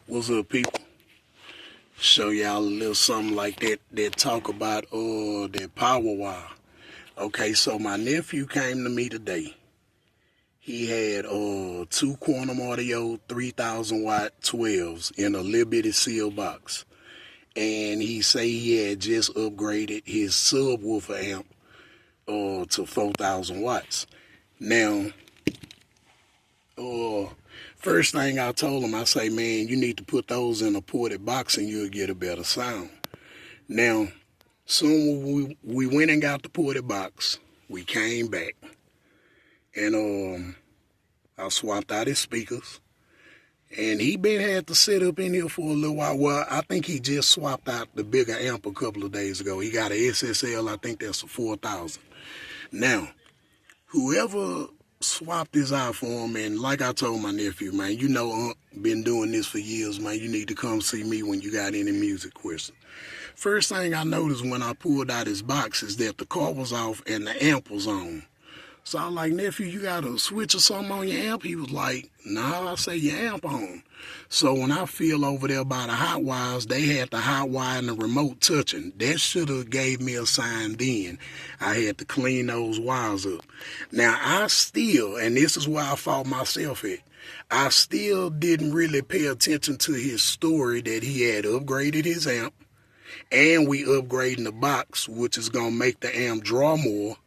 What's up, people? Show y'all a little something like that talk about that power wire. Okay, so my nephew came to me today. He had two quantum audio 3000 watt 12s in a little bitty seal box. And he say he had just upgraded his subwoofer amp to 4000 watts. Now, first thing I told him, I say, man, you need to put those in a ported box and you'll get a better sound. Now, soon we went and got the ported box. We came back and I swapped out his speakers. And he had to sit up in here for a little while. Well, I think he just swapped out the bigger amp a couple of days ago. He got a SSL, I think that's a 4000. Now, whoever swapped this out for him, and like I told my nephew, man, you know been doing this for years, man. You need to come see me when you got any music questions. First thing I noticed when I pulled out his box is that the car was off and the amp was on. So I was like, nephew, you got a switch or something on your amp? He was like, nah, I say your amp on. So when I feel over there by the hot wires, they had the hot wire and the remote touching. That should have gave me a sign then. I had to clean those wires up. Now, I still, and this is where I fought myself at, I still didn't really pay attention to his story that he had upgraded his amp, and we upgrading the box, which is going to make the amp draw more.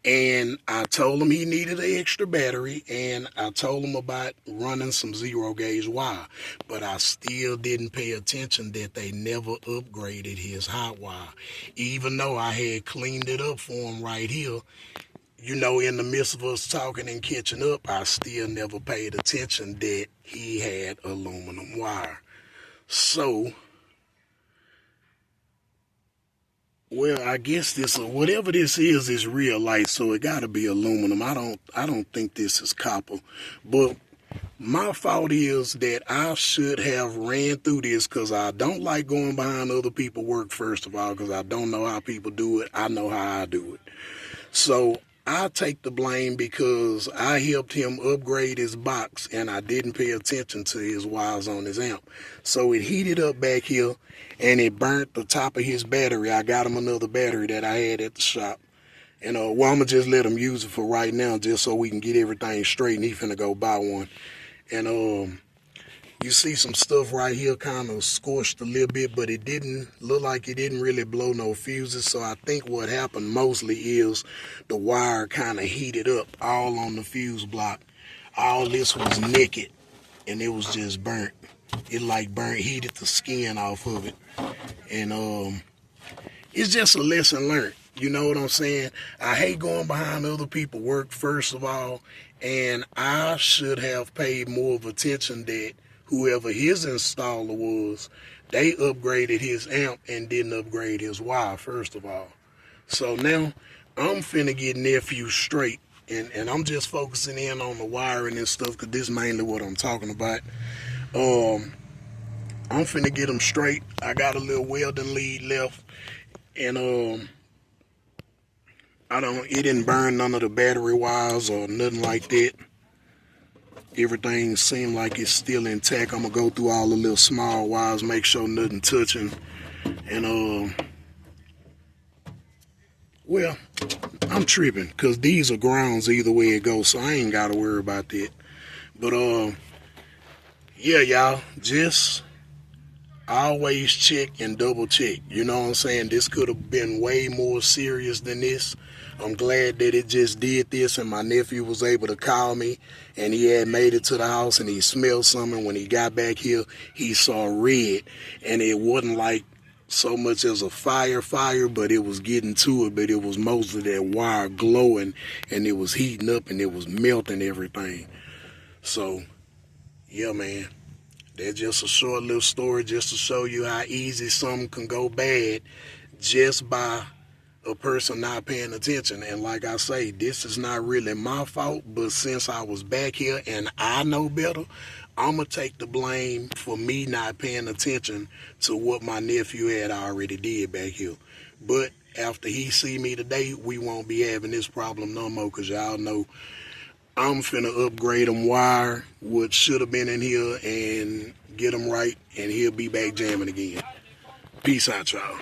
And I told him he needed an extra battery, and I told him about running some zero gauge wire. But I still didn't pay attention that they never upgraded his hot wire. Even though I had cleaned it up for him right here, you know, in the midst of us talking and catching up, I still never paid attention that he had aluminum wire. So, well, I guess this, whatever this is real light, so it got to be aluminum. I don't think this is copper. But my fault is that I should have ran through this, because I don't like going behind other people's work, first of all, because I don't know how people do it. I know how I do it. So I take the blame because I helped him upgrade his box and I didn't pay attention to his wires on his amp. So it heated up back here and it burnt the top of his battery. I got him another battery that I had at the shop. And well, I'm going to just let him use it for right now just so we can get everything straight, and he finna go buy one. And you see some stuff right here kind of scorched a little bit, but it didn't look like it didn't really blow no fuses. So I think what happened mostly is the wire kind of heated up all on the fuse block. All this was naked and it was just burnt. It like heated the skin off of it. And it's just a lesson learned. You know what I'm saying? I hate going behind other people's work, first of all, and I should have paid more of attention that whoever his installer was, they upgraded his amp and didn't upgrade his wire, first of all. So now I'm finna get nephew straight, and I'm just focusing in on the wiring and stuff, because this is mainly what I'm talking about. I'm finna get him straight. I got a little welding lead left, and it didn't burn none of the battery wires or nothing like that. Everything seemed like it's still intact. I'm gonna go through all the little small wires, make sure nothing touching. And well, I'm tripping, because these are grounds either way it goes, so I ain't gotta worry about that. But yeah, y'all, just always check and double check. You know what I'm saying? This could have been way more serious than this. I'm glad that it just did this, and my nephew was able to call me, and he had made it to the house and he smelled something. When he got back here, he saw red, and it wasn't like so much as a fire, but it was getting to it, but it was mostly that wire glowing, and it was heating up and it was melting everything. So yeah, man, that's just a short little story just to show you how easy something can go bad just by a person not paying attention. And like I say, this is not really my fault, but since I was back here and I know better, I'm going to take the blame for me not paying attention to what my nephew had already did back here. But after he see me today, we won't be having this problem no more, because y'all know I'm finna upgrade them wire, what should have been in here, and get them right, and he'll be back jamming again. Peace out, y'all.